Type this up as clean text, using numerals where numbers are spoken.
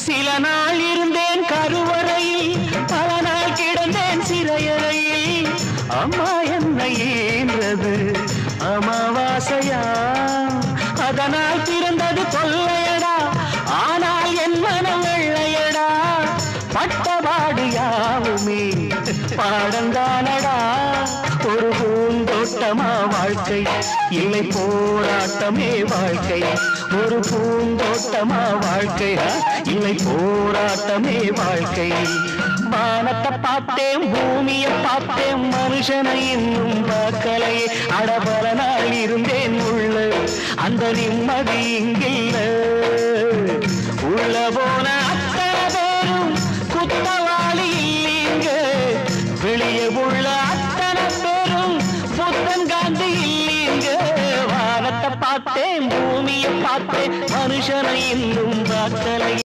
சில நாள் இருந்தேன் கருவறையில், பல நாள் கிடந்தேன் சிறையறையில். அம்மா என்னை ஈன்றது அமாவாசையா, அதனால் பிறந்தது கொள்ளையடா, ஆனால் என் மனம் வெள்ளையடா. பட்டபாடு யாவுமே பாடந்தானடா. ஒரு பூந்தோட்டமா வாழ்க்கை, இல்லை போராட்டமே வாழ்க்கை. ஒரு பூந்தோட்டமா வாழ்க்கை, இல்லை போராட்டமே வாழ்க்கை. வானத்தை பார்த்தேன், பூமியை பார்த்தேன், மனுஷனை இன்னும் பார்க்கலையே. அடபல நாள் இருந்தேன் உள்ள, அந்த நிம்மதி இங்கில்ல. உள்ள போன அத்தனை பேரும் குத்தவாளி இல்லீங்க, வெளியே உள்ள அத்தனை பேரும் புத்தன் காந்தி இல்லீங்க. வானத்தை பார்த்தேன், பூமியை பார்த்தேன், மனுஷனை இன்னும் பார்க்கலை.